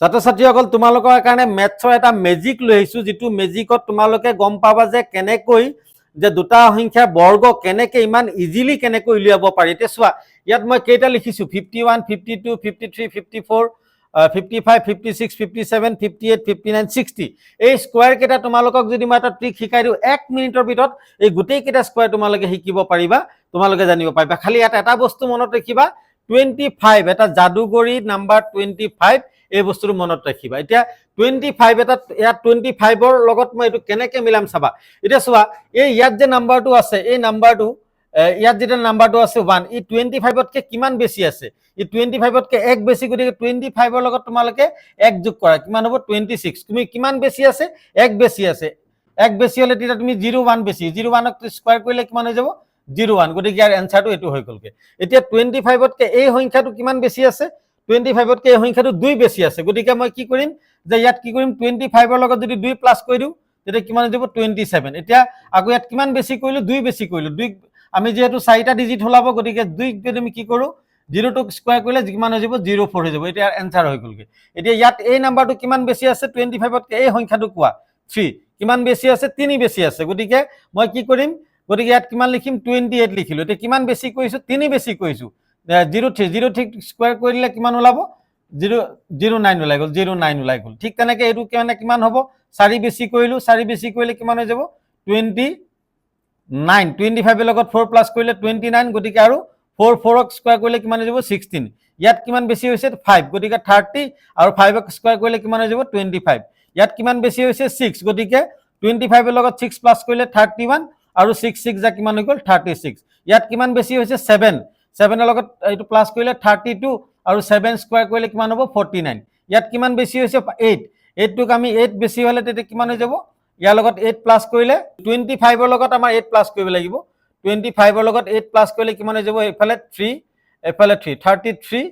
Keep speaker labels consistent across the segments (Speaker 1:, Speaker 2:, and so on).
Speaker 1: ছাত্ৰ ছাত্ৰীসকল তোমালোকৰ কাৰণে মেথছৰ এটা মেজিক লৈ আহিছোঁ, যিটো মেজিকত তোমালোকে গম পাবা যে কেনেকৈ যে দুটা সংখ্যাৰ বৰ্গ কেনেকৈ ইমান ইজিলি কেনেকৈ উলিয়াব পাৰি। এতিয়া চোৱা, ইয়াত মই কেইটা লিখিছোঁ 51, 52, 53, 54, 55, 56, 57, 58, 59, 60। এই স্কোৱাৰ কেইটা তোমালোকক যদি মই এটা ট্ৰিক শিকাই দিওঁ 1 মিনিটৰ ভিতৰত এই গোটেইকেইটা স্কোৱাৰ তোমালোকে শিকিব পাৰিবা, তোমালোকে জানিব পাৰিবা। খালি ইয়াত এটা বস্তু মনত ৰাখিবা, 25 এটা যাদুগৰী নাম্বাৰ 25 এই বস্তুটো মনত ৰাখিবা। এতিয়া 25 এটা ইয়াত 25ৰ লগত মই এইটো কেনেকৈ মিলাম চাবা। এতিয়া চোৱা, এই ইয়াত যে নাম্বাৰটো আছে, এই নাম্বাৰটো ইয়াত যেটা নাম্বাৰটো আছে 1, ই 25তকৈ কিমান বেছি আছে? ই 25তকৈ 1 বেছি, গতিকে 25ৰ লগত তোমালোকে 1 যোগ কৰা, কিমান হ'ব 26। তুমি কিমান বেছি আছে? 1 বেছি আছে। 1 বেছি হ'লে তেতিয়া তুমি 01 বেছি, 01ক স্কোৱাৰ কৰিলে কিমান হৈ যাব 01, গতিকে ইয়াৰ এনচাৰটো এইটো হৈ গ'লগে। এতিয়া 25তকৈ এই সংখ্যাটো কিমান বেছি আছে? 25তকৈ এই সংখ্যাটো 2 বেছি আছে, গতিকে মই কি কৰিম যে ইয়াত কি কৰিম 25ৰ লগত যদি 2 প্লাছ কৰি দিওঁ তেতিয়া কিমান হৈ যাব 27। এতিয়া আকৌ ইয়াত কিমান বেছি কৰিলোঁ? 2 বেছি কৰিলোঁ। 2 আমি যেহেতু 4টা ডিজিট ওলাব, গতিকে 2 যদি আমি কি কৰোঁ 0টোক স্কোৱাৰ কৰিলে কিমান হৈ যাব 04 হৈ যাব। এতিয়া এনচাৰ হৈ গ'লগে। এতিয়া ইয়াত এই নাম্বাৰটো কিমান বেছি আছে 25তকৈ? এই সংখ্যাটো কোৱা 3 কিমান বেছি আছে? 3 বেছি আছে, গতিকে মই কি কৰিম, গতিকে ইয়াত কিমান লিখিম 28 লিখিলোঁ। এতিয়া কিমান বেছি কৰিছোঁ? 3 বেছি কৰিছোঁ, 03 স্কোৱাৰ কৰিলে কিমান ওলাব 09 ওলাই গ'ল, 09 ওলাই গ'ল। ঠিক তেনেকৈ এইটো কিমান হ'ব 4 বেছি কৰিলোঁ, 4 বেছি কৰিলে কিমান হৈ যাব 29। 25ৰ লগত 4 প্লাছ কৰিলে 29, গতিকে আৰু 4ক স্কোৱাৰ কৰিলে কিমান হৈ যাব 16। ইয়াত কিমান বেছি হৈছে 5, গতিকে 30 আৰু 5ক স্কোৱাৰ কৰিলে কিমান হৈ যাব 25। ইয়াত কিমান বেছি হৈছে 6, গতিকে 25ৰ লগত 6 প্লাছ কৰিলে 31 আৰু 6 যা কিমান হৈ গ'ল 36। ইয়াত কিমান বেছি হৈছে 7ৰ লগত এইটো প্লাছ কৰিলে 32 আৰু 7 স্কোৱাৰ কৰিলে কিমান হ'ব 49। ইয়াত কিমান বেছি হৈছে 8টোক আমি 8 বেছি হ'লে তেতিয়া কিমান হৈ যাব, ইয়াৰ লগত 8 প্লাছ কৰিলে 25ৰ লগত আমাৰ 8 প্লাছ কৰিব লাগিব। 25ৰ লগত 8 প্লাছ কৰিলে কিমান হৈ যাব, এইফালে 3 এইফালে 3 33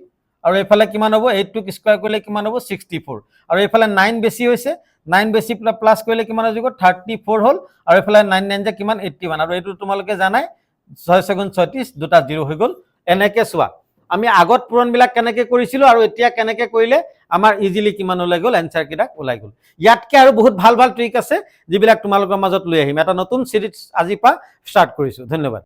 Speaker 1: আৰু এইফালে কিমান হ'ব 8টোক স্কোৱাৰ কৰিলে কিমান হ'ব 64 আৰু এইফালে 9 বেছি হৈছে, 9 বেছি প্লাছ কৰিলে কিমান হৈ যাব 34 হ'ল আৰু এইফালে 9 9 যে কিমান 81 আৰু এইটো তোমালোকে জানাই 6 × 36 দুটা 0 হৈ গ'ল। এনেকৈ চোৱা আমি আগত পূৰণবিলাক কেনেকৈ কৰিছিলোঁ আৰু এতিয়া কেনেকৈ কৰিলে আমাৰ ইজিলি কিমান ওলাই গ'ল, এনচাৰ কেইটা ওলাই গ'ল। ইয়াতকৈ আৰু বহুত ভাল ভাল ট্ৰিক আছে যিবিলাক তোমালোকৰ মাজত লৈ আহিম। এটা নতুন চিৰিজ আজিৰ পৰা ষ্টাৰ্ট কৰিছোঁ। ধন্যবাদ।